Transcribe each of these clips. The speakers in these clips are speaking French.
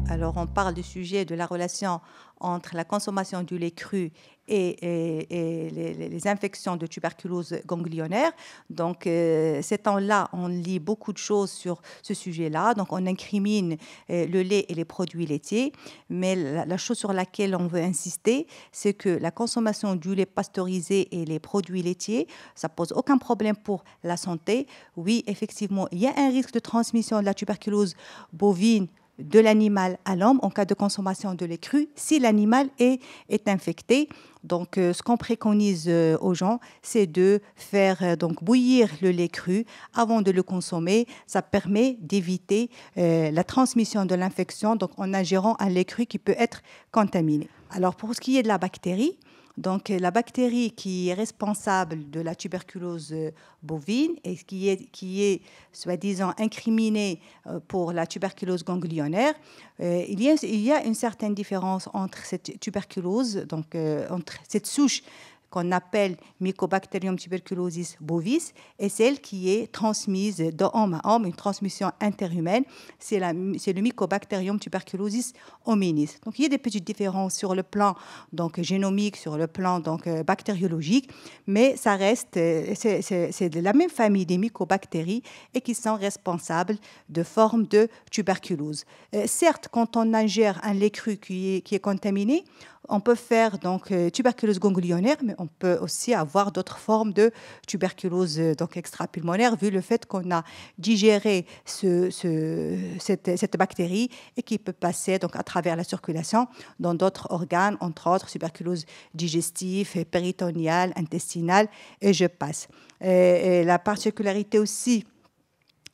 Alors, on parle du sujet de la relation entre la consommation du lait cru et les infections de tuberculose ganglionnaire. Donc, ces temps-là, on lit beaucoup de choses sur ce sujet-là. Donc, on incrimine le lait et les produits laitiers. Mais la chose sur laquelle on veut insister, c'est que la consommation du lait pasteurisé et les produits laitiers, ça pose aucun problème pour la santé. Oui, effectivement, il y a un risque de transmission de la tuberculose bovine de l'animal à l'homme en cas de consommation de lait cru si l'animal est infecté. Donc, ce qu'on préconise aux gens, c'est de faire donc bouillir le lait cru avant de le consommer. Ça permet d'éviter la transmission de l'infection donc en ingérant un lait cru qui peut être contaminé. Alors, pour ce qui est de la bactérie, donc, la bactérie qui est responsable de la tuberculose bovine et qui est soi-disant incriminée pour la tuberculose ganglionnaire, il y a une certaine différence entre cette tuberculose, donc entre cette souche qu'on appelle Mycobacterium tuberculosis bovis et celle qui est transmise d'homme à homme, une transmission interhumaine, c'est le Mycobacterium tuberculosis hominis. Donc il y a des petites différences sur le plan donc, génomique, sur le plan donc, bactériologique, mais ça reste, c'est de la même famille des mycobactéries et qui sont responsables de formes de tuberculose. Certes, quand on ingère un lait cru qui est contaminé, on peut faire donc tuberculose ganglionnaire, mais on peut aussi avoir d'autres formes de tuberculose donc extrapulmonaire, vu le fait qu'on a digéré cette bactérie et qui peut passer donc à travers la circulation dans d'autres organes, entre autres tuberculose digestive, péritoniale, intestinale, et je passe. Et la particularité aussi.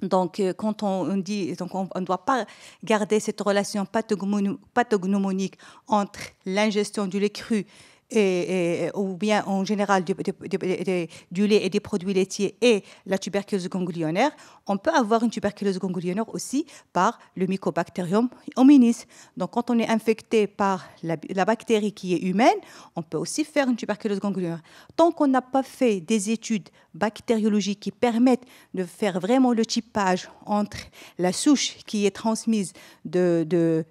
Donc, quand on dit, donc on ne doit pas garder cette relation pathognomonique entre l'ingestion du lait cru ou bien en général du lait et des produits laitiers et la tuberculose ganglionnaire. On peut avoir une tuberculose ganglionnaire aussi par le Mycobacterium hominis. Donc, quand on est infecté par la bactérie qui est humaine, on peut aussi faire une tuberculose ganglionnaire. Tant qu'on n'a pas fait des études bactériologiques qui permettent de faire vraiment le typage entre la souche qui est transmise d'un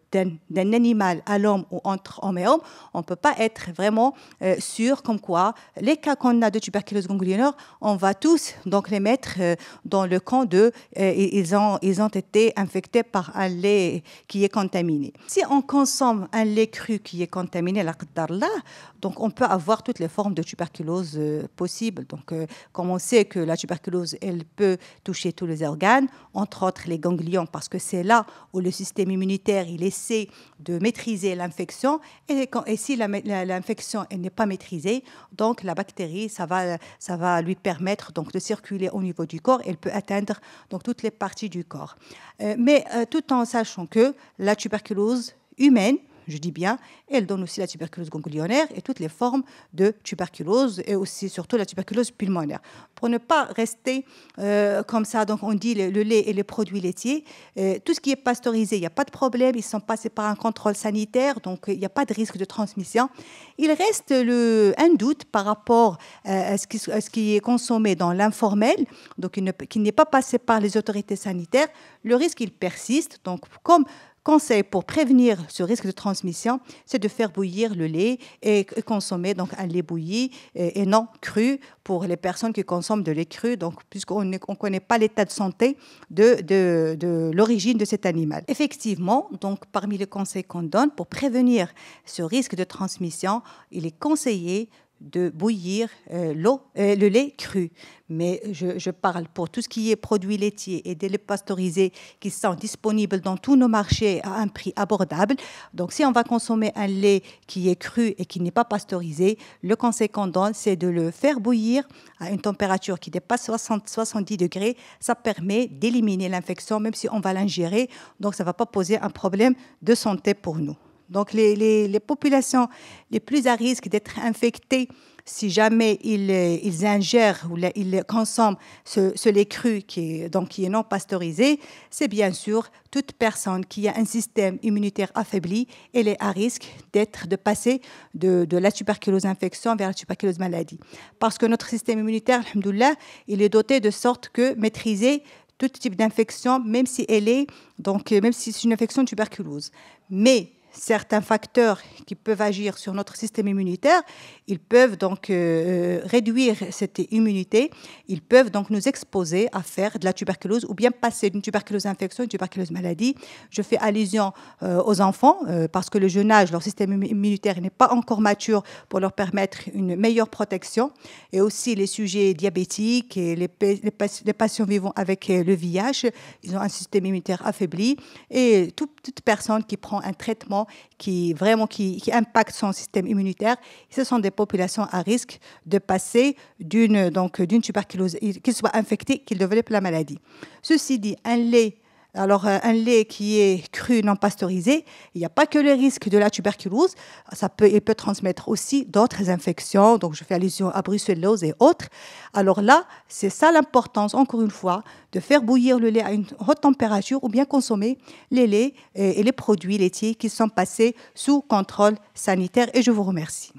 animal à l'homme ou entre homme et homme, on ne peut pas être vraiment sûr comme quoi les cas qu'on a de tuberculose ganglionnaire, on va tous donc les mettre dans le camp de ils ont été infectés par un lait qui est contaminé. Si on consomme un lait cru qui est contaminé, donc on peut avoir toutes les formes de tuberculose possibles. Donc, comme on sait que la tuberculose, elle peut toucher tous les organes, entre autres les ganglions, parce que c'est là où le système immunitaire, il essaie de maîtriser l'infection. Et si l'infection n'est pas maîtrisée, donc la bactérie, ça va lui permettre donc, de circuler au niveau du corps. Elle peut atteindre donc, toutes les parties du corps. Mais tout en sachant que la tuberculose humaine, je dis bien, elle donne aussi la tuberculose ganglionnaire et toutes les formes de tuberculose et aussi surtout la tuberculose pulmonaire. Pour ne pas rester comme ça, donc on dit le lait et les produits laitiers, tout ce qui est pasteurisé, il n'y a pas de problème, ils sont passés par un contrôle sanitaire, donc il n'y a pas de risque de transmission. Il reste un doute par rapport à ce qui est consommé dans l'informel, donc qui n'est pas passé par les autorités sanitaires. Le risque, il persiste, donc comme conseil pour prévenir ce risque de transmission, c'est de faire bouillir le lait et consommer donc un lait bouilli et non cru pour les personnes qui consomment de lait cru, donc puisqu'on ne connaît pas l'état de santé de l'origine de cet animal. Effectivement, donc parmi les conseils qu'on donne pour prévenir ce risque de transmission, il est conseillé de bouillir le lait cru. Mais je parle pour tout ce qui est produits laitiers et des laits pasteurisés qui sont disponibles dans tous nos marchés à un prix abordable. Donc, si on va consommer un lait qui est cru et qui n'est pas pasteurisé, le conseil qu'on donne, c'est de le faire bouillir à une température qui dépasse 70 degrés. Ça permet d'éliminer l'infection, même si on va l'ingérer. Donc, ça ne va pas poser un problème de santé pour nous. Donc, les populations les plus à risque d'être infectées, si jamais ils ingèrent ou ils consomment ce lait cru qui est non pasteurisé, c'est bien sûr toute personne qui a un système immunitaire affaibli, elle est à risque de passer de la tuberculose infection vers la tuberculose maladie. Parce que notre système immunitaire, alhamdoulilah, il est doté de sorte que maîtriser tout type d'infection, même si même si c'est une infection de tuberculose. Mais certains facteurs qui peuvent agir sur notre système immunitaire, ils peuvent donc réduire cette immunité, ils peuvent donc nous exposer à faire de la tuberculose ou bien passer d'une tuberculose infection à une tuberculose maladie. Je fais allusion aux enfants parce que le jeune âge, leur système immunitaire n'est pas encore mature pour leur permettre une meilleure protection, et aussi les sujets diabétiques et les patients vivant avec le VIH, ils ont un système immunitaire affaibli, et toute personne qui prend un traitement qui impacte son système immunitaire, ce sont des populations à risque de passer d'une tuberculose, qu'ils soient infectés, qu'ils développent la maladie. Ceci dit, un lait qui est cru, non pasteurisé, il n'y a pas que le risque de la tuberculose, il peut transmettre aussi d'autres infections, donc je fais allusion à brucellose et autres. Alors là, c'est ça l'importance, encore une fois, de faire bouillir le lait à une haute température ou bien consommer les laits et les produits laitiers qui sont passés sous contrôle sanitaire. Et je vous remercie.